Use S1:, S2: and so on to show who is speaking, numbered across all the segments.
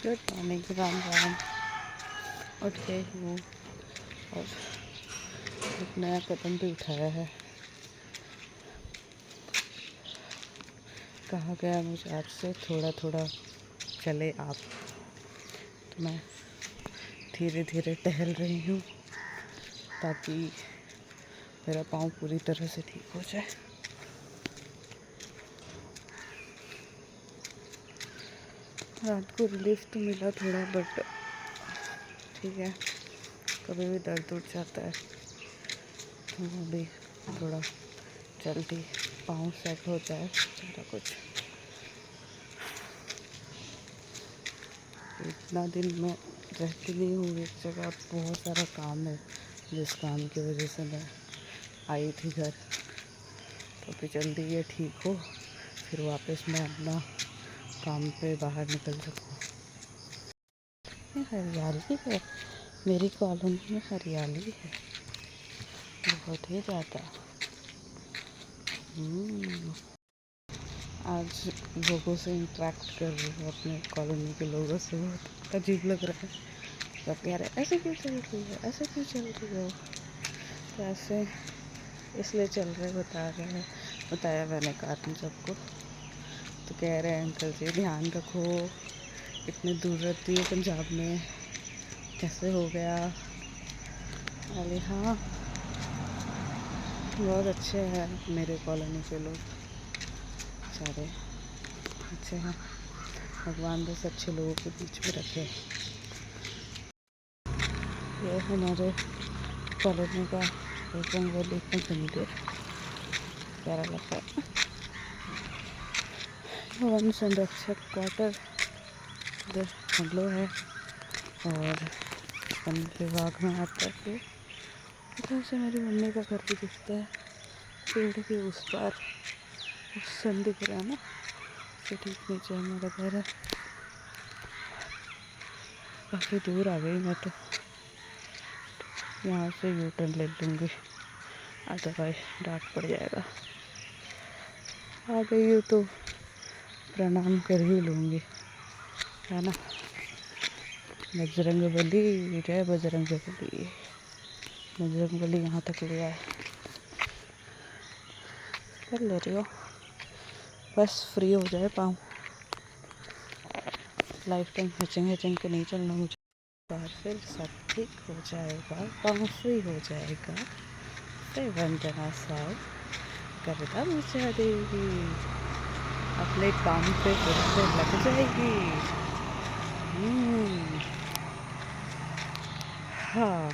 S1: Good morning, Ram Ram. उठ गई हूँ और एक नया कदम भी उठाया है। कहा गया मुझे आज से थोड़ा थोड़ा चले आप, तो मैं धीरे धीरे टहल रही हूँ ताकि मेरा पाँव पूरी तरह से ठीक हो जाए। रात को रिलीफ तो मिला थोड़ा, बट ठीक है, कभी भी दर्द उठ जाता है तो वो भी थोड़ा जल्दी पाँव सेट हो जाए सारा कुछ। इतना दिन मैं रहती नहीं हूँ एक जगह, बहुत सारा काम है जिस काम की वजह से मैं आई थी घर, तो अभी जल्दी ये ठीक हो फिर वापस मैं अपना काम पे बाहर निकल सकूँ। हरियाली है, मेरी कॉलोनी में हरियाली है बहुत ही ज़्यादा। आज लोगों से इंटरेक्ट कर रही हूँ, अपने कॉलोनी के लोगों से, बहुत अजीब लग रहा है। सब कह रहे हैं ऐसे क्यों चल रही हो, ऐसे क्यों चल रही हो, तो ऐसे इसलिए चल रहे बताया मैंने कारण सबको। तो कह रहे हैं अंकल जी ध्यान रखो, इतने दूर रहती है पंजाब में, कैसे हो गया। अरे हाँ, बहुत अच्छे हैं मेरे कॉलोनी के लोग, सारे अच्छे हैं। भगवान बस अच्छे लोगों के बीच में रखे। ये हमारे कॉलोनी का एक रंगोली मंदिर, प्यारा लगता है। वन संरक्षक क्वार्टर इधर बंगलो है और वन विभाग में आता है। इधर से मेरी मम्मी का घर भी दिखता है, पेड़ के उस पार उस सन दिख रहा है ना, उससे ठीक नीचे हमारा घर है। काफ़ी दूर आ गई मैं, तो यहाँ से यू टर्न ले लूँगी, अदरवाइज डांट पड़ जाएगा। आ गई हूँ तो प्रणाम कर ही लूँगी, है ना। बजरंग बली, जय बजरंग बली। बजरंग बली यहाँ तक ले आए, कर ले रही हो, बस फ्री हो जाए पाँव। लाइफ टाइम हिचिंग के नहीं चलना मुझे, बार फिर सब ठीक हो जाएगा, पाँव फ्री हो जाएगा। फिर वंदना साहब कविता मुझे देगी, अपने काम पे फिर से लग जाएगी। हाँ,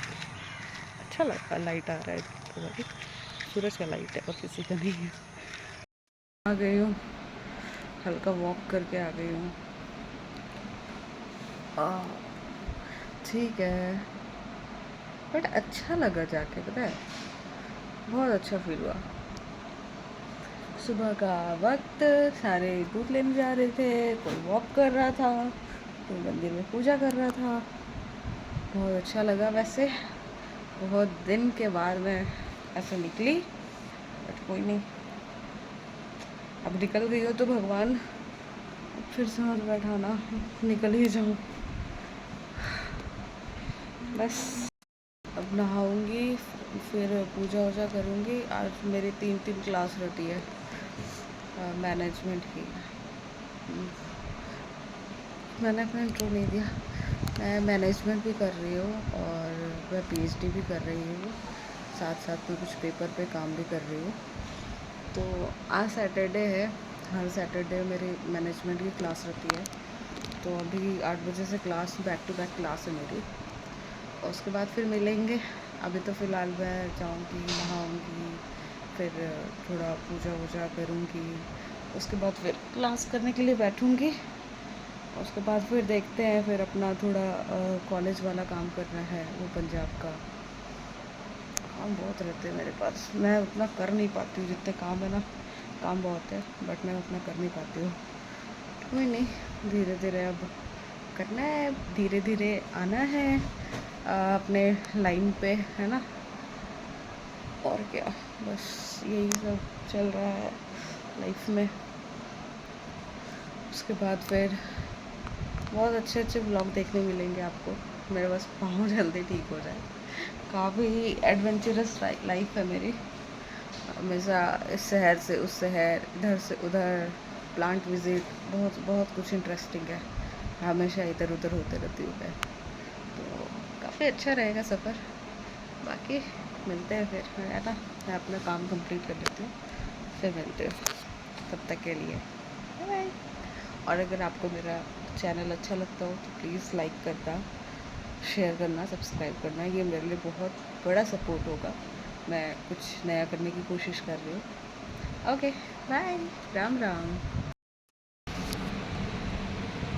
S1: अच्छा लगा, लाइट आ रहा है तो सूरज का लाइट है और किसी का नहीं है। आ गई हूँ, हल्का वॉक करके आ गई हूँ। ठीक है, बट अच्छा लगा जाके, पता है, बहुत अच्छा फील हुआ। सुबह का वक्त सारे दूध लेने जा रहे थे, कोई वॉक कर रहा था, कोई मंदिर में पूजा कर रहा था। बहुत अच्छा लगा। वैसे बहुत दिन के बाद मैं ऐसे निकली, बट कोई नहीं, अब निकल गई हो तो भगवान फिर से मत बैठाना, निकल ही जाऊँ बस। अब नहाऊंगी, फिर पूजा वूजा करूँगी। आज मेरी 3 क्लास रहती है मैनेजमेंट की। मैंने अपना इंट्रो नहीं दिया, मैं मैनेजमेंट भी कर रही हूँ और मैं पीएचडी भी कर रही हूँ, साथ साथ में कुछ पेपर पे काम भी कर रही हूँ। तो आज सैटरडे है, हर सैटरडे मेरी मैनेजमेंट की क्लास रहती है। तो अभी 8 बजे से class, back to back class है मेरी, और उसके बाद फिर मिलेंगे। अभी तो फ़िलहाल मैं जाऊँगी, नहाऊँगी, फिर थोड़ा पूजा वूजा करूँगी, उसके बाद फिर क्लास करने के लिए बैठूँगी। उसके बाद फिर देखते हैं, फिर अपना थोड़ा कॉलेज वाला काम करना है, वो पंजाब का काम बहुत रहते हैं मेरे पास, मैं उतना कर नहीं पाती हूँ जितने काम है ना, काम बहुत है बट मैं उतना कर नहीं पाती हूँ। कोई नहीं, धीरे धीरे अब करना है, धीरे धीरे आना है अपने लाइन पे, है ना। और क्या, बस यही सब चल रहा है लाइफ में। उसके बाद फिर बहुत अच्छे अच्छे ब्लॉग देखने मिलेंगे आपको। मेरे बस पाँव जल्दी ठीक हो जाए। काफ़ी एडवेंचरस लाइफ है मेरी। हमेशा इस शहर से उस शहर, इधर से उधर, प्लांट विजिट, बहुत बहुत कुछ इंटरेस्टिंग है। हमेशा इधर उधर होते रहती हूँ मैं। तो काफ़ी अच्छा रहेगा सफ़र। बाकी मिलते हैं फिर, है ना। मैं अपना काम कंप्लीट कर लेती हूँ, फिर मिलते हैं। तब तक के लिए बाय बाय। और अगर आपको मेरा चैनल अच्छा लगता हो तो प्लीज़ लाइक करना, शेयर करना, सब्सक्राइब करना। ये मेरे लिए बहुत बड़ा सपोर्ट होगा। मैं कुछ नया करने की कोशिश कर रही हूँ। Okay bye. राम राम।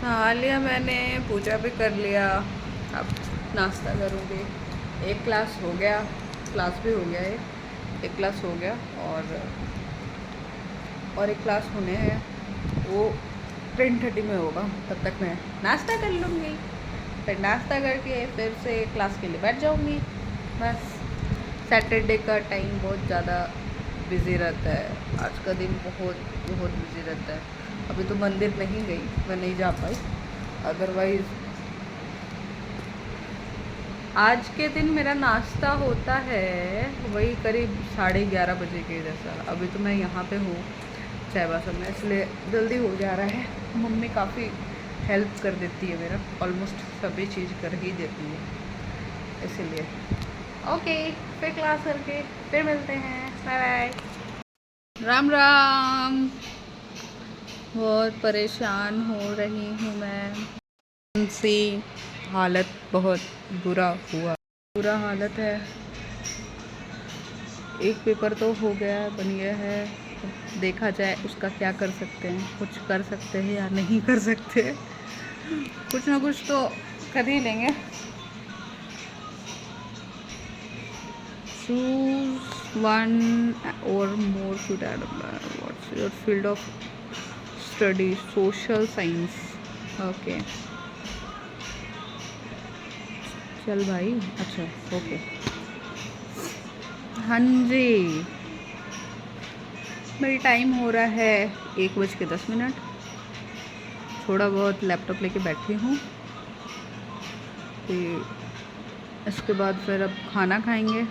S1: नहा लिया मैंने, पूजा भी कर लिया। अब नाश्ता करूँगी। एक क्लास हो गया, क्लास भी हो गया है। एक क्लास हो गया और एक क्लास होने हैं, वो 10:30 में होगा। तब तक मैं नाश्ता कर लूँगी, फिर नाश्ता करके फिर से क्लास के लिए बैठ जाऊँगी। बस सैटरडे का टाइम बहुत ज़्यादा बिज़ी रहता है। आज का दिन बहुत बहुत बिज़ी रहता है। अभी तो मंदिर नहीं गई, मैं नहीं जा पाई। अदरवाइज़ आज के दिन मेरा नाश्ता होता है वही करीब 11:30 बजे के जैसा। अभी तो मैं यहाँ पे हूँ चाईबासा में, इसलिए जल्दी हो जा रहा है। मम्मी काफ़ी हेल्प कर देती है मेरा, ऑलमोस्ट सभी चीज़ कर ही देती है, इसीलिए। ओके, फिर क्लास करके फिर मिलते हैं। Bye bye. राम राम। बहुत परेशान हो रही हूँ मैं, उनसी हालत बहुत बुरा हुआ, बुरा हालत है। एक पेपर तो हो गया, बन गया है। देखा जाए उसका क्या कर सकते हैं, कुछ कर सकते हैं या नहीं कर सकते। कुछ ना कुछ तो कर ही लेंगे। Choose one or more should add. What's your field of study? Social science. Okay. चल भाई, अच्छा ओके। हाँ जी, मेरी टाइम हो रहा है 1:10। थोड़ा बहुत लैपटॉप लेके बैठी हूँ। फिर इसके बाद फिर अब खाना खाएंगे।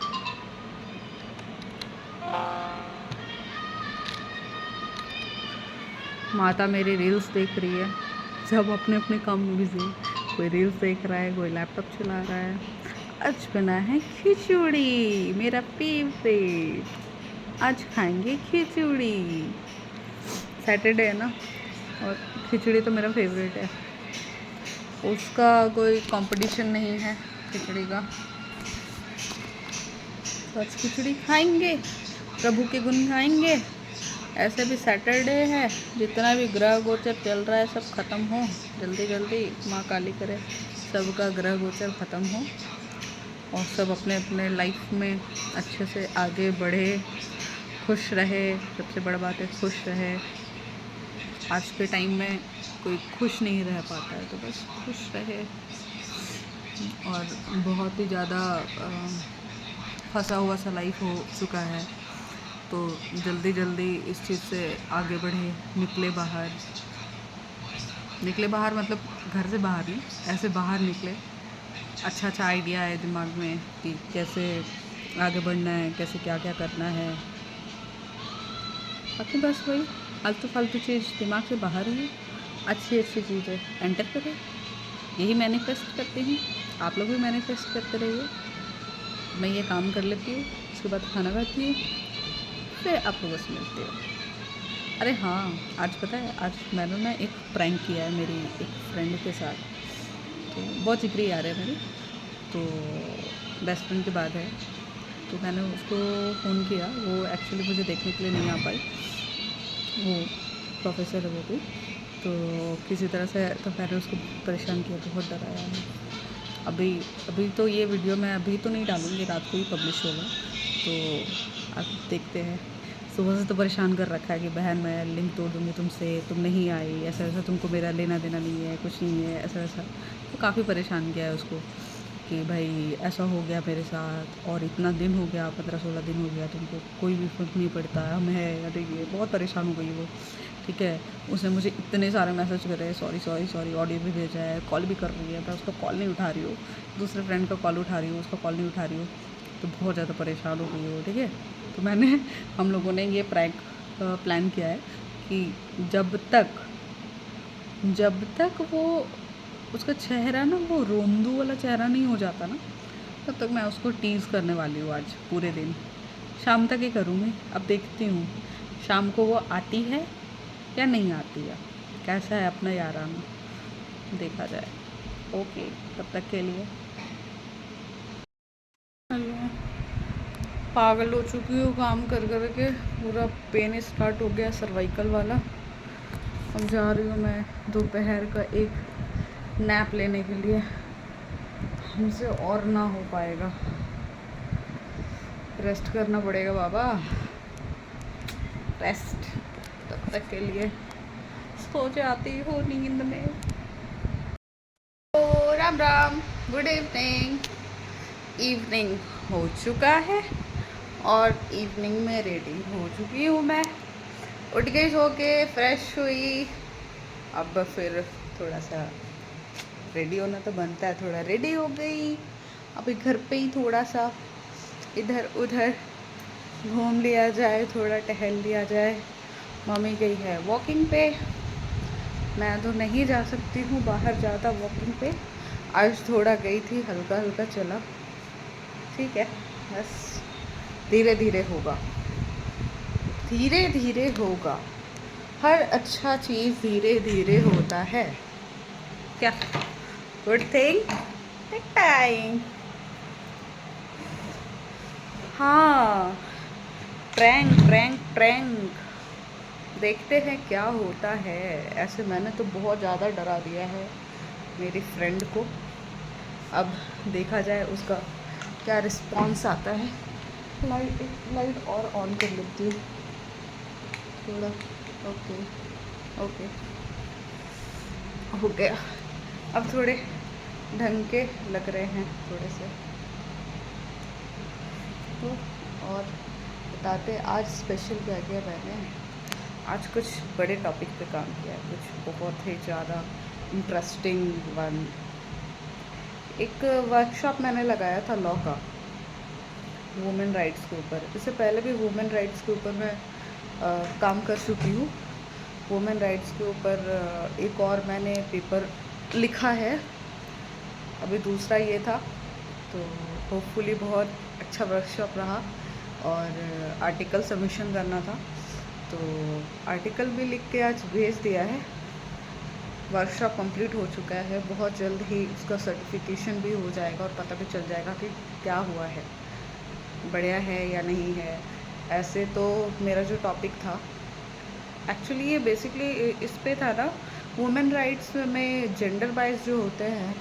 S1: माता मेरी रील्स देख रही है। सब अपने अपने काम में बिजी, कोई रील्स देख रहा है, कोई लैपटॉप चला रहा है। आज बना है खिचड़ी, मेरा फेवरेट। आज खाएंगे खिचड़ी। सैटरडे है ना, और खिचड़ी तो मेरा फेवरेट है। उसका कोई कंपटीशन नहीं है खिचड़ी का। तो आज खिचड़ी खाएंगे, प्रभु के गुण गाएंगे। ऐसे भी सैटरडे है, जितना भी ग्रह गोचर चल रहा है सब ख़त्म हो जल्दी जल्दी। माँ काली करे सबका ग्रह गोचर ख़त्म हो और सब अपने अपने लाइफ में अच्छे से आगे बढ़े, खुश रहे। सबसे बड़ा बात है खुश रहे। आज के टाइम में कोई खुश नहीं रह पाता है, तो बस खुश रहे। और बहुत ही ज़्यादा फंसा हुआ सा लाइफ हो चुका है, तो जल्दी जल्दी इस चीज़ से आगे बढ़े, निकले बाहर। निकले बाहर मतलब घर से बाहर नहीं, ऐसे बाहर निकले। अच्छा अच्छा आइडिया है दिमाग में कि कैसे आगे बढ़ना है, कैसे क्या क्या करना है। बाकी बस वही आलतू फालतू चीज़ दिमाग से बाहर ही, अच्छी अच्छी चीज़ें एंटर करें। यही मैनिफेस्ट करती हूँ। आप लोग भी मैनिफेस्ट करते रहिए। मैं ये काम कर लेती हूँ, उसके बाद खाना खाती हूँ, फिर आप लोगों से मिलती हूँ। अरे हाँ, आज पता है, आज मैंने ना एक प्रैंक किया है मेरी एक फ्रेंड के साथ। तो बहुत जिगरी यार है मेरी, तो बेस्ट फ्रेंड के बाद है। तो मैंने उसको फ़ोन किया, वो एक्चुअली मुझे देखने के लिए नहीं आ पाई। वो प्रोफेसर है वो भी, तो किसी तरह से तो मैंने उसको परेशान किया, बहुत डराया है। अभी तो ये वीडियो मैं अभी तो नहीं डालूँगी, रात को ही पब्लिश होगा, तो आप देखते हैं। सुबह से तो परेशान कर रखा है कि बहन मैं लिंक तोड़ दूँगी तुमसे, तुम नहीं आई, ऐसा ऐसा, तुमको मेरा लेना देना नहीं है, कुछ नहीं है, ऐसा ऐसा। तो काफ़ी परेशान किया है उसको कि भाई ऐसा हो गया मेरे साथ, और इतना दिन हो गया, 15-16 दिन हो गया, तुमको कोई भी फ़र्क नहीं पड़ता, हम है या नहीं है। बहुत परेशान हो गई वो।
S2: ठीक है। उसने मुझे इतने सारे मैसेज करे, सॉरी सॉरी सॉरी, ऑडियो भी भेजा है, कॉल भी कर रही है, मैं उसका कॉल नहीं उठा रही हूँ, दूसरे फ्रेंड का कॉल उठा रही हूँ, उसका कॉल नहीं उठा रही हूँ, तो बहुत ज़्यादा परेशान हो गई हो, ठीक है। तो हम लोगों ने ये प्रैंक प्लान किया है कि जब तक वो उसका चेहरा ना वो रोंदू वाला चेहरा नहीं हो जाता ना, तब तक मैं उसको टीज़ करने वाली हूँ आज पूरे दिन। शाम तक ही करूँगी, अब देखती हूँ शाम को वो आती है या नहीं आती है, कैसा है अपना याराना, देखा जाए। ओके, तब तक के लिए पागल हो चुकी हूँ काम कर कर के, पूरा पेन स्टार्ट हो गया सर्वाइकल वाला। अब जा रही हूँ मैं दोपहर का एक नैप लेने के लिए, हमसे और ना हो पाएगा, रेस्ट करना पड़ेगा बाबा, रेस्ट। तब तक के लिए सो जाती हूँ नींद में। ओ Ram Ram, good evening. Evening हो चुका है और इवनिंग में रेडी हो चुकी हूँ मैं, उठ गई सो के, फ्रेश हुई। अब फिर थोड़ा सा रेडी होना तो बनता है, थोड़ा रेडी हो गई। अभी घर पे ही थोड़ा सा इधर उधर घूम लिया जाए, थोड़ा टहल लिया जाए। मम्मी गई है वॉकिंग पे, मैं तो नहीं जा सकती हूँ बाहर ज़्यादा वॉकिंग पे, आज थोड़ा गई थी, हल्का हल्का चला, ठीक है। बस धीरे धीरे होगा, धीरे धीरे होगा, हर अच्छा चीज़ धीरे धीरे होता है क्या। Good thing take time. हाँ, प्रैंक प्रैंक प्रैंक, देखते हैं क्या होता है। ऐसे मैंने तो बहुत ज़्यादा डरा दिया है मेरी फ्रेंड को, अब देखा जाए उसका क्या रिस्पॉन्स आता है। लाइट और ऑन कर लेती हूँ थोड़ा। ओके ओके, हो गया। अब थोड़े ढंग के लग रहे हैं थोड़े से तो। और बताते आज स्पेशल क्या किया मैंने। आज कुछ बड़े टॉपिक पे काम किया, कुछ बहुत ही ज़्यादा इंटरेस्टिंग वन। एक वर्कशॉप मैंने लगाया था लॉ का, वुमेन राइट्स के ऊपर। इससे पहले भी वुमेन राइट्स के ऊपर मैं काम कर चुकी हूँ। वुमेन राइट्स के ऊपर एक और मैंने पेपर लिखा है, अभी दूसरा ये था, तो होपफुली बहुत अच्छा वर्कशॉप रहा। और आर्टिकल सबमिशन करना था, तो आर्टिकल भी लिख के आज भेज दिया है। वर्कशॉप कंप्लीट हो चुका है, बहुत जल्द ही उसका सर्टिफिकेशन भी हो जाएगा और पता भी चल जाएगा कि क्या हुआ है, बढ़िया है या नहीं है। ऐसे तो मेरा जो टॉपिक था एक्चुअली ये बेसिकली इस पे था ना, वुमेन राइट्स में जेंडर वाइज जो होते हैं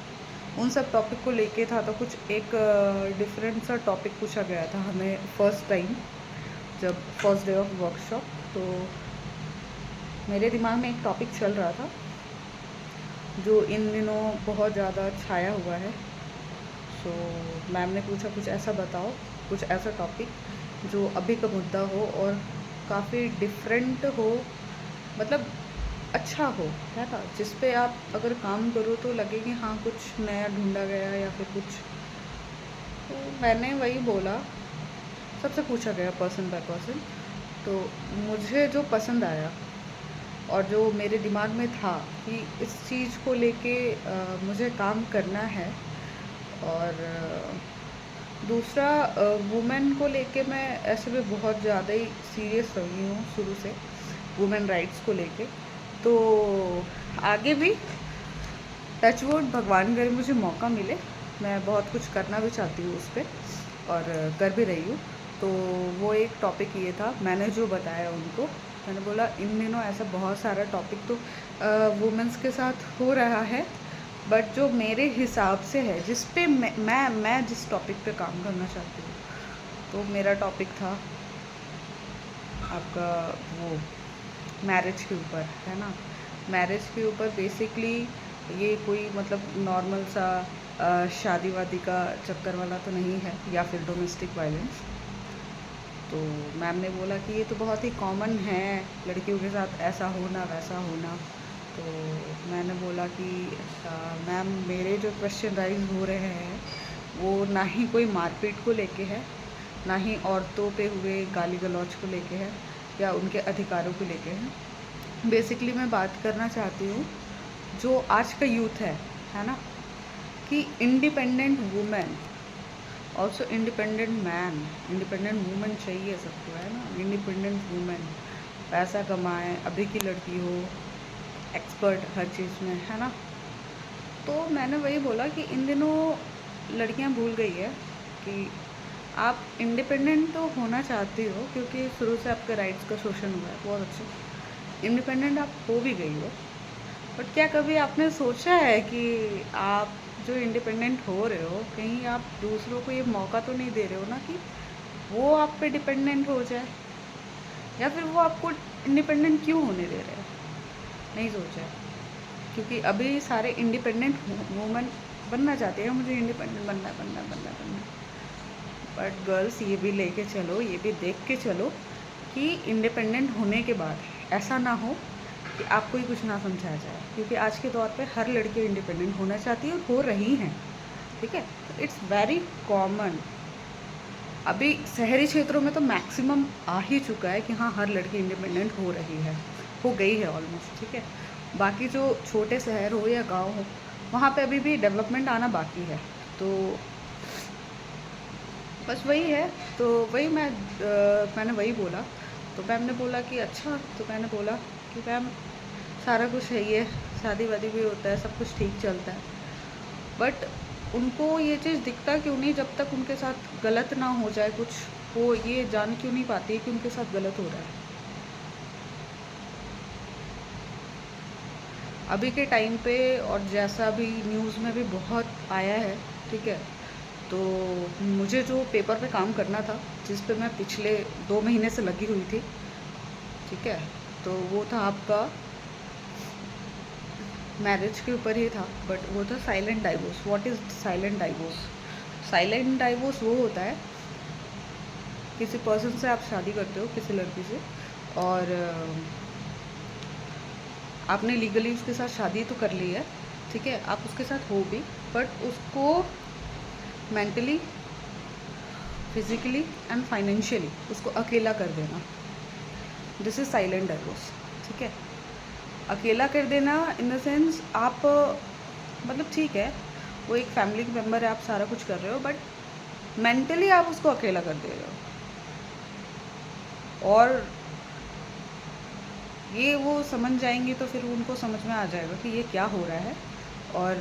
S2: उन सब टॉपिक को लेके था। तो कुछ एक डिफरेंट सा टॉपिक पूछा गया था हमें फर्स्ट टाइम, जब फर्स्ट डे ऑफ वर्कशॉप। तो मेरे दिमाग में एक टॉपिक चल रहा था जो इन दिनों बहुत ज़्यादा छाया हुआ है। सो मैम ने पूछा कुछ ऐसा बताओ, कुछ ऐसा टॉपिक जो अभी का मुद्दा हो और काफ़ी डिफरेंट हो, मतलब अच्छा हो, है ना, जिस पे आप अगर काम करो तो लगे कि हाँ कुछ नया ढूंढा गया या फिर कुछ। तो मैंने वही बोला, सबसे पूछा गया पर्सन बाय पर्सन। तो मुझे जो पसंद आया और जो मेरे दिमाग में था कि इस चीज़ को लेके मुझे काम करना है। और दूसरा, वुमेन को लेके मैं ऐसे भी बहुत ज़्यादा ही सीरियस रही हूँ शुरू से वुमेन राइट्स को लेके। तो आगे भी टचवुड भगवान करे मुझे मौका मिले, मैं बहुत कुछ करना भी चाहती हूँ उस पर और कर भी रही हूँ। तो वो एक टॉपिक ये था, मैंने जो बताया उनको, मैंने बोला इन दिनों ऐसा बहुत सारा टॉपिक तो वुमेंस के साथ हो रहा है, बट जो मेरे हिसाब से है, जिस पे मैं जिस टॉपिक पे काम करना चाहती हूँ, तो मेरा टॉपिक था आपका वो मैरिज के ऊपर, है ना। मैरिज के ऊपर बेसिकली ये कोई मतलब नॉर्मल सा शादी वादी का चक्कर वाला तो नहीं है, या फिर डोमेस्टिक वायलेंस। तो मैम ने बोला कि ये तो बहुत ही कॉमन है, लड़कियों के साथ ऐसा होना वैसा होना। तो मैंने बोला कि मैम मेरे जो क्वेश्चन राइज़ हो रहे हैं वो ना ही कोई मारपीट को लेके है, ना ही औरतों पे हुए गाली गलौज को लेके है या उनके अधिकारों को लेके है। बेसिकली मैं बात करना चाहती हूँ जो आज का यूथ है ना, कि independent women also independent man, independent women चाहिए सबको, है ना। इंडिपेंडेंट वुमेन पैसा कमाए, अभी की लड़की हो, एक्सपर्ट हर चीज़ में, है ना। तो मैंने वही बोला कि इन दिनों लड़कियां भूल गई है कि आप इंडिपेंडेंट तो होना चाहती हो, क्योंकि शुरू से आपके राइट्स का शोषण हुआ है, बहुत अच्छे इंडिपेंडेंट आप हो भी गई हो। बट क्या कभी आपने सोचा है कि आप जो इंडिपेंडेंट हो रहे हो, कहीं आप दूसरों को ये मौका तो नहीं दे रहे हो ना कि वो आप पे डिपेंडेंट हो जाए, या फिर वो आपको इंडिपेंडेंट क्यों होने दे रहे हैं? नहीं सोचा है। क्योंकि अभी सारे इंडिपेंडेंट वूमेन बनना चाहते हैं, मुझे इंडिपेंडेंट बनना। बट गर्ल्स ये भी लेके चलो, ये भी देख के चलो कि इंडिपेंडेंट होने के बाद ऐसा ना हो कि आपको ही कुछ ना समझाया जाए, क्योंकि आज के दौर पे हर लड़की इंडिपेंडेंट होना चाहती है और हो रही हैं, ठीक है। तो इट्स वेरी कॉमन। अभी शहरी क्षेत्रों में तो मैक्सिमम आ ही चुका है कि हाँ हर लड़की इंडिपेंडेंट हो रही है, हो गई है ऑलमोस्ट, ठीक है। बाकी जो छोटे शहर हो या गांव हो, वहाँ पे अभी भी डेवलपमेंट आना बाकी है। तो बस वही है। तो वही मैंने वही बोला। तो मैम ने बोला कि अच्छा। तो मैंने बोला कि मैम सारा कुछ है, ये शादी वादी भी होता है, सब कुछ ठीक चलता है, बट उनको ये चीज़ दिखता क्यों नहीं जब तक उनके साथ गलत ना हो जाए कुछ, वो ये जान क्यों नहीं पाती कि उनके साथ गलत हो रहा है। अभी के टाइम पे और जैसा भी न्यूज़ में भी बहुत आया है, ठीक है। तो मुझे जो पेपर पे काम करना था, जिस पे मैं पिछले 2 महीने से लगी हुई थी, ठीक है, तो वो था आपका मैरिज के ऊपर ही था, बट वो था silent divorce. What is silent divorce? Silent divorce वो होता है, किसी पर्सन से आप शादी करते हो, किसी लड़की से, और आपने लीगली उसके साथ शादी तो कर ली है, ठीक है, आप उसके साथ हो भी, बट उसको मेंटली, फिजिकली एंड फाइनेंशियली उसको अकेला कर देना, दिस इज़ साइलेंट डाइवोर्स, ठीक है। अकेला कर देना इन द सेंस, आप मतलब ठीक है वो एक फैमिली के मेम्बर है, आप सारा कुछ कर रहे हो, बट मेंटली आप उसको अकेला कर दे रहे हो। और ये वो समझ जाएंगी तो फिर उनको समझ में आ जाएगा कि ये क्या हो रहा है। और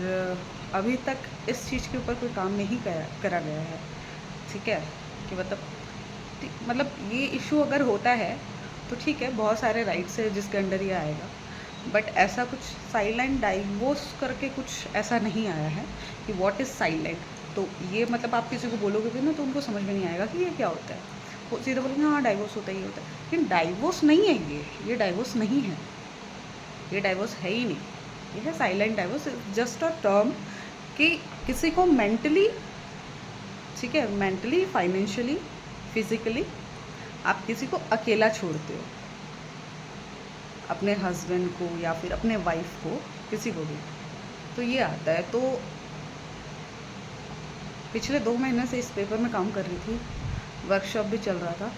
S2: अभी तक इस चीज़ के ऊपर कोई काम नहीं करा गया है, ठीक है। कि मतलब ये इशू अगर होता है तो ठीक है, बहुत सारे राइट्स है जिसके अंडर ये आएगा, बट ऐसा कुछ साइलेंट डाइवोर्स करके कुछ ऐसा नहीं आया है कि व्हाट इज़ साइलेंट। तो ये मतलब आप किसी को बोलोगे भी ना तो उनको समझ में नहीं आएगा कि ये क्या होता है। वो सीधे बोलेंगे हाँ डाइवोर्स होता है, ये होता है, लेकिन डाइवोर्स नहीं है ये डाइवोर्स नहीं है, ये डाइवोर्स है ही नहीं। ये है silent divorce, just a term कि किसी को मेंटली, ठीक है, मेंटली, फाइनेंशियली, फिजिकली आप किसी को अकेला छोड़ते हो, अपने हस्बैंड को या फिर अपने वाइफ को, किसी को भी, तो ये आता है। तो पिछले 2 महीने से इस पेपर में काम कर रही थी, वर्कशॉप भी चल रहा था।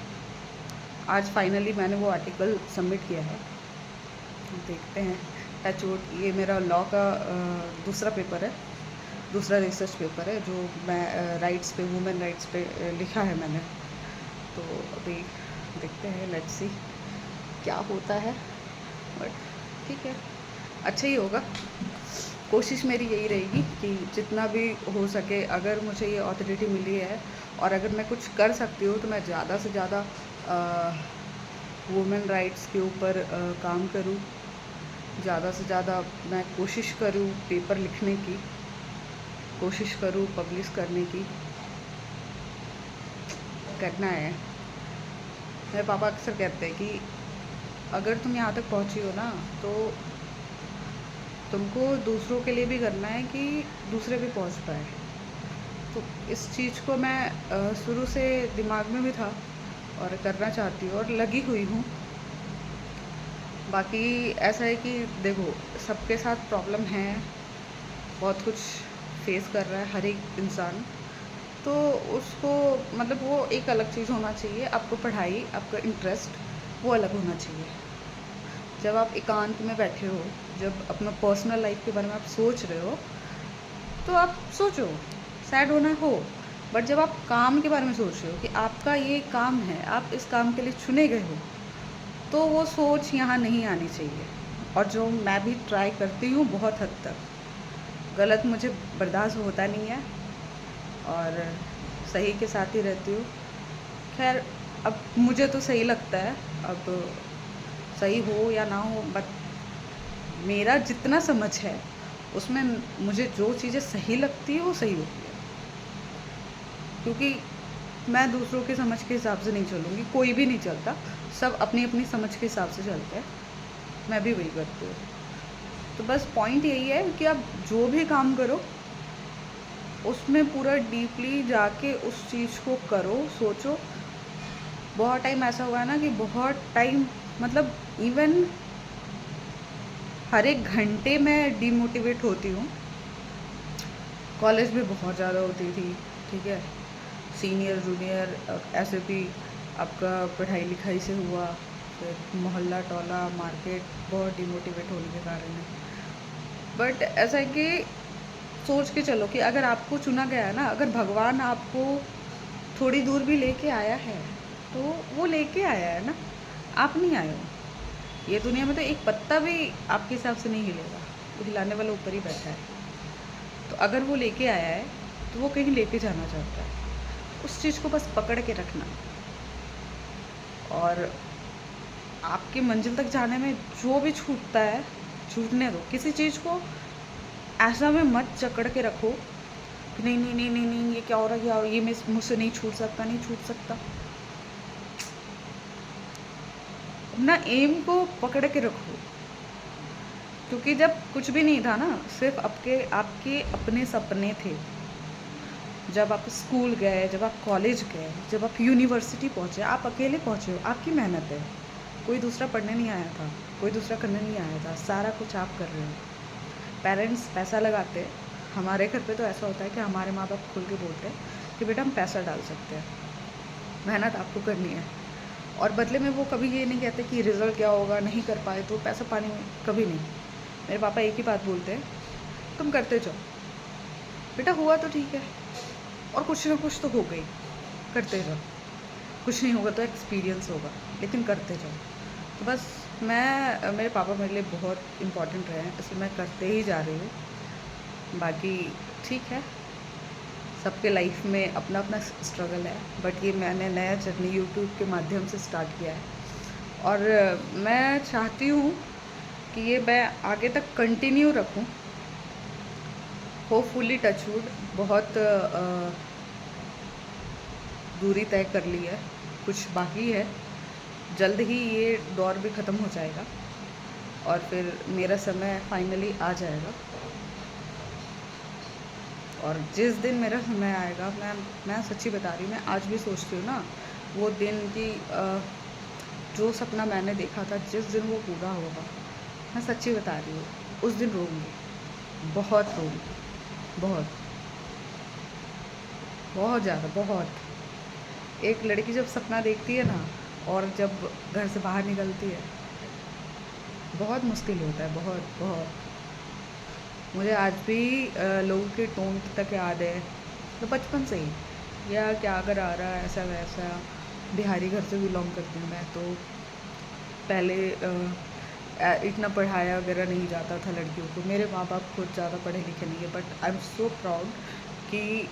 S2: आज फाइनली मैंने वो आर्टिकल सबमिट किया है, देखते हैं। टचवुड, ये मेरा लॉ का दूसरा पेपर है, दूसरा रिसर्च पेपर है जो मैं राइट्स पे, वुमेन राइट्स पे लिखा है मैंने। तो अभी देखते हैं, लेट्स सी क्या होता है, बट ठीक है, अच्छा ही होगा। कोशिश मेरी यही रहेगी कि जितना भी हो सके, अगर मुझे ये अथॉरिटी मिली है और अगर मैं कुछ कर सकती हूँ तो मैं ज़्यादा से ज़्यादा वुमेन राइट्स के ऊपर काम करूँ, ज़्यादा से ज़्यादा मैं कोशिश करूँ पेपर लिखने की, कोशिश करूँ पब्लिश करने की, करना है। मेरे पापा अक्सर कहते हैं कि अगर तुम यहाँ तक पहुँची हो ना तो तुमको दूसरों के लिए भी करना है कि दूसरे भी पहुँच पाए। तो इस चीज़ को मैं शुरू से दिमाग में भी था और करना चाहती हूँ और लगी हुई हूँ। बाकी ऐसा है कि देखो, सबके साथ प्रॉब्लम है, बहुत कुछ फेस कर रहा है हर एक इंसान। तो उसको मतलब वो एक अलग चीज़ होना चाहिए, आपको पढ़ाई, आपका इंटरेस्ट वो अलग होना चाहिए। जब आप एकांत में बैठे हो, जब अपना पर्सनल लाइफ के बारे में आप सोच रहे हो, तो आप सोचो, सैड होना हो, बट जब आप काम के बारे में सोच रहे हो कि आपका ये काम है, आप इस काम के लिए चुने गए हो, तो वो सोच यहाँ नहीं आनी चाहिए। और जो मैं भी ट्राई करती हूँ बहुत हद तक, गलत मुझे बर्दाश्त होता नहीं है और सही के साथ ही रहती हूँ। खैर, अब मुझे तो सही लगता है, अब सही हो या ना हो, बट मेरा जितना समझ है उसमें मुझे जो चीज़ें सही लगती है वो सही होती है, क्योंकि मैं दूसरों की समझ के हिसाब से नहीं चलूँगी, कोई भी नहीं चलता, सब अपनी अपनी समझ के हिसाब से चलते हैं, मैं भी वही करती हूँ। तो बस पॉइंट यही है कि आप जो भी काम करो उसमें पूरा डीपली जाके उस चीज़ को करो, सोचो। बहुत टाइम ऐसा हुआ है ना कि बहुत टाइम मतलब इवन हर एक घंटे मैं डीमोटिवेट होती हूँ। कॉलेज में बहुत ज़्यादा होती थी, ठीक है, सीनियर जूनियर ऐसे भी आपका पढ़ाई लिखाई से हुआ, फिर मोहल्ला टोला मार्केट, बहुत डिमोटिवेट होने के कारण है। बट ऐसा है कि सोच के चलो कि अगर आपको चुना गया है ना, अगर भगवान आपको थोड़ी दूर भी लेके आया है तो वो लेके आया है ना, आप नहीं आए हो। ये दुनिया में तो एक पत्ता भी आपके हिसाब से नहीं हिलेगा, वो हिलाने वाला ऊपर ही बैठा है। तो अगर वो लेके आया है तो वो कहीं लेके जाना चाहता है, उस चीज़ को बस पकड़ के रखना। और आपकी मंजिल तक जाने में जो भी छूटता है छूटने दो। किसी चीज़ को ऐसा में मत जकड़ के रखो कि नहीं नहीं नहीं नहीं नहीं ये क्या हो रहा है, क्या हो रहा है, ये मुझसे नहीं छूट सकता, नहीं छूट सकता। अपना एम को पकड़ के रखो, क्योंकि जब कुछ भी नहीं था ना, सिर्फ आपके आपके अपने सपने थे। जब आप स्कूल गए, जब आप कॉलेज गए, जब आप यूनिवर्सिटी पहुँचे, आप अकेले पहुँचे हो, आपकी मेहनत है, कोई दूसरा पढ़ने नहीं आया था, कोई दूसरा करने नहीं आया था, सारा कुछ आप कर रहे हो। पेरेंट्स पैसा लगाते हैं, हमारे घर पे तो ऐसा होता है कि हमारे माँ बाप खुल के बोलते हैं कि बेटा हम पैसा डाल सकते हैं, मेहनत आपको करनी है। और बदले में वो कभी ये नहीं कहते कि रिज़ल्ट क्या होगा, नहीं कर पाए तो पैसा पानी में, कभी नहीं। मेरे पापा एक ही बात बोलते हैं, तुम करते जाओ बेटा, हुआ तो ठीक है, और कुछ ना कुछ तो हो गई, करते जाओ, कुछ नहीं होगा तो एक्सपीरियंस होगा, लेकिन करते जाओ। तो बस मेरे पापा मेरे लिए बहुत इम्पोर्टेंट रहे हैं, इसलिए मैं करते ही जा रही हूँ। बाकी ठीक है, सबके लाइफ में अपना अपना स्ट्रगल है, बट ये मैंने नया जर्नी यूट्यूब के माध्यम से स्टार्ट किया है और मैं चाहती हूँ कि ये मैं आगे तक कंटिन्यू रखूँ। होपफुली टचवुड बहुत दूरी तय कर ली है, कुछ बाकी है, जल्द ही ये दौर भी ख़त्म हो जाएगा और फिर मेरा समय फाइनली आ जाएगा। और जिस दिन मेरा समय आएगा, मैं सच्ची बता रही हूँ, मैं आज भी सोचती हूँ ना वो दिन कि जो सपना मैंने देखा था, जिस दिन वो पूरा होगा, मैं सच्ची बता रही हूँ, उस दिन रोऊंगी, बहुत रोऊंगी, बहुत बहुत ज़्यादा, बहुत। एक लड़की जब सपना देखती है ना और जब घर से बाहर निकलती है, बहुत मुश्किल होता है, बहुत बहुत। मुझे आज भी लोगों के टोन तक याद है, तो बचपन से ही, या क्या अगर आ रहा है ऐसा वैसा। बिहारी घर से बिलोंग करती हूँ मैं, तो पहले इतना पढ़ाया वगैरह नहीं जाता था लड़कियों को। मेरे माँ बाप खुद ज़्यादा पढ़े लिखे नहीं है, but I am so proud कि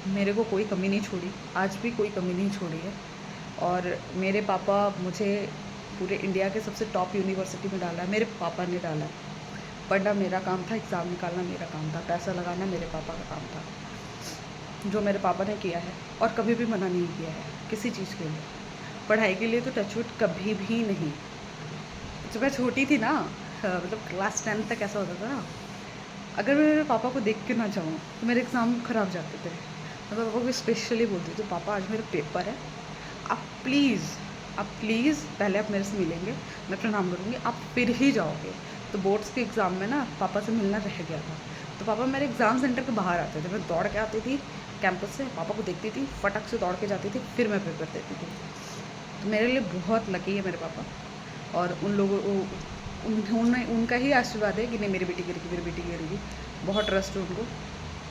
S2: मेरे को कोई कमी नहीं छोड़ी, आज भी कोई कमी नहीं छोड़ी है। और मेरे पापा मुझे पूरे इंडिया के सबसे टॉप यूनिवर्सिटी में डाला है, मेरे पापा ने डाला है। पढ़ना मेरा काम था, एग्ज़ाम निकालना मेरा काम था, पैसा लगाना मेरे पापा का काम था, जो मेरे पापा ने किया है और कभी भी मना नहीं किया है किसी चीज़ के लिए। पढ़ाई के लिए तो टचवुड कभी भी नहीं। जब मैं छोटी थी ना, मतलब क्लास 10 तक ऐसा होता था ना, अगर मैं मेरे पापा को देख के ना जाऊँ तो मेरे एग्ज़ाम ख़राब जाते थे। मैं पापा को स्पेशली बोलती थी, पापा आज मेरा पेपर है, आप प्लीज़ पहले आप मेरे से मिलेंगे, मैं प्रणाम करूँगी, आप फिर ही जाओगे। तो बोर्ड्स के एग्ज़ाम में ना पापा से मिलना रह गया था, तो पापा मेरे एग्ज़ाम सेंटर के बाहर आते थे, मैं दौड़ के आती थी कैंपस से, पापा को देखती थी, फटक से दौड़ के जाती थी, फिर मैं पेपर देती थी। तो मेरे लिए बहुत लकी है मेरे पापा, और उन लोगों उन्होंने उनका ही आशीर्वाद है कि नहीं मेरी बेटी करेगी, मेरी बेटी करेगी, बहुत ट्रस्ट है उनको।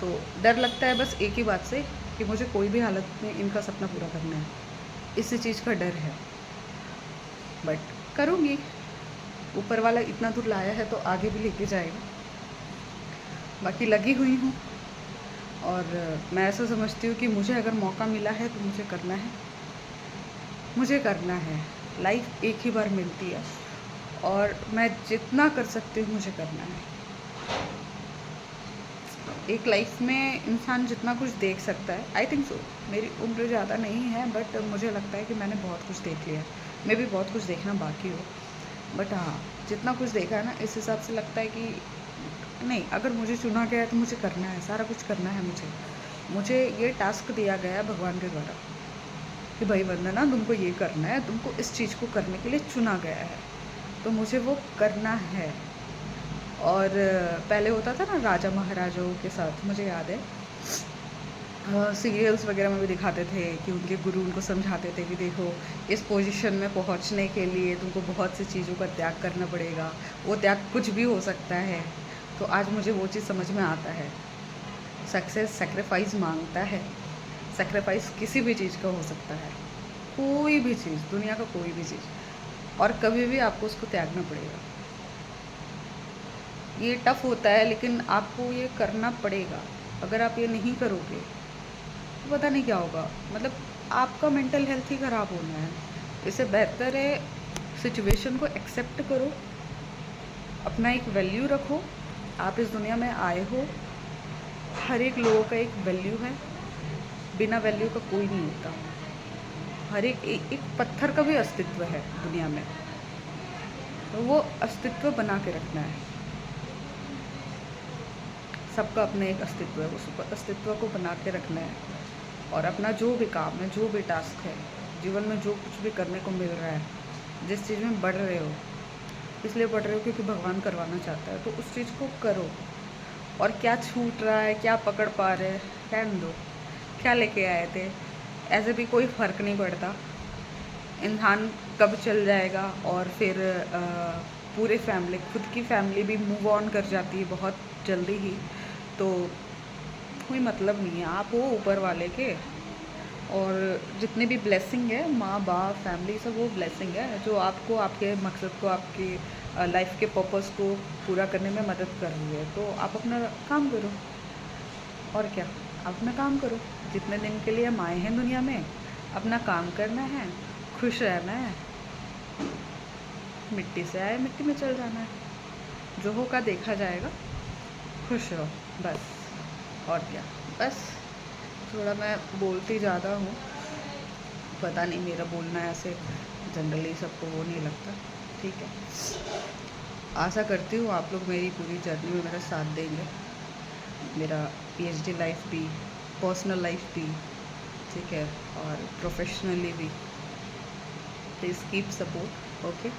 S2: तो डर लगता है बस एक ही बात से कि मुझे कोई भी हालत में इनका सपना पूरा करना है, इसी चीज़ का डर है, बट करूँगी। ऊपर वाला इतना दूर लाया है तो आगे भी लेके जाएगा। बाकी लगी हुई हूँ, और मैं ऐसा समझती हूँ कि मुझे अगर मौका मिला है तो मुझे करना है, मुझे करना है। लाइफ एक ही बार मिलती है, और मैं जितना कर सकती हूँ मुझे करना है। एक लाइफ में इंसान जितना कुछ देख सकता है, आई थिंक सो, मेरी उम्र ज़्यादा नहीं है, बट मुझे लगता है कि मैंने बहुत कुछ देख लिया है। मैं भी बहुत कुछ देखना बाकी हो, बट हाँ, जितना कुछ देखा है ना, इस हिसाब से लगता है कि नहीं, अगर मुझे चुना गया है तो मुझे करना है, सारा कुछ करना है मुझे ये टास्क दिया गया है भगवान के द्वारा कि भाई वंदना, तुमको ये करना है, तुमको इस चीज़ को करने के लिए चुना गया है, तो मुझे वो करना है। और पहले होता था ना राजा महाराजाओं के साथ, मुझे याद है सीरियल्स वगैरह में भी दिखाते थे कि उनके गुरु उनको समझाते थे कि देखो, इस पोजीशन में पहुंचने के लिए तुमको बहुत सी चीज़ों का त्याग करना पड़ेगा, वो त्याग कुछ भी हो सकता है। तो आज मुझे वो चीज़ समझ में आता है, सक्सेस सेक्रीफाइस मांगता है। सेक्रीफाइस किसी भी चीज़ का हो सकता है, कोई भी चीज़, दुनिया का कोई भी चीज़, और कभी भी आपको उसको त्यागना पड़ेगा। ये टफ होता है, लेकिन आपको ये करना पड़ेगा। अगर आप ये नहीं करोगे तो पता नहीं क्या होगा, मतलब आपका मेंटल हेल्थ ही ख़राब होना है। इससे बेहतर है सिचुएशन को एक्सेप्ट करो, अपना एक वैल्यू रखो। आप इस दुनिया में आए हो, हर एक लोगों का एक वैल्यू है, बिना वैल्यू का कोई नहीं होता। हर एक पत्थर का भी अस्तित्व है दुनिया में, तो वो अस्तित्व बना के रखना है। सबका अपना एक अस्तित्व है, उस अस्तित्व को बना के रखना है, और अपना जो भी काम है, जो भी टास्क है, जीवन में जो कुछ भी करने को मिल रहा है, जिस चीज़ में बढ़ रहे हो, इसलिए बढ़ रहे हो क्योंकि भगवान करवाना चाहता है, तो उस चीज़ को करो। और क्या छूट रहा है, क्या पकड़ पा रहे हैं, रहने दो। क्या लेके आए थे, ऐसे भी कोई फ़र्क नहीं पड़ता। इंसान कब चल जाएगा, और फिर पूरे फैमिली, खुद की फैमिली भी मूव ऑन कर जाती है बहुत जल्दी ही, तो कोई मतलब नहीं है। आप हो ऊपर वाले के, और जितने भी ब्लेसिंग है, माँ बाप फैमिली, सब वो ब्लेसिंग है जो आपको, आपके मकसद को, आपकी लाइफ के पर्पस को पूरा करने में मदद कर रही है। तो आप अपना काम करो, और क्या, आप अपना काम करो। जितने दिन के लिए हम आए हैं दुनिया में, अपना काम करना है, खुश रहना है। मिट्टी से आए, मिट्टी में चल जाना है। जो होगा देखा जाएगा, खुश रहो बस, और क्या। बस थोड़ा मैं बोलती ज़्यादा हूँ, पता नहीं, मेरा बोलना ऐसे जनरली सबको वो नहीं लगता, ठीक है। आशा करती हूँ आप लोग मेरी पूरी जर्नी में मेरा साथ देंगे, मेरा पीएचडी लाइफ भी, पर्सनल लाइफ भी, ठीक है, और प्रोफेशनली भी। Please keep support, okay.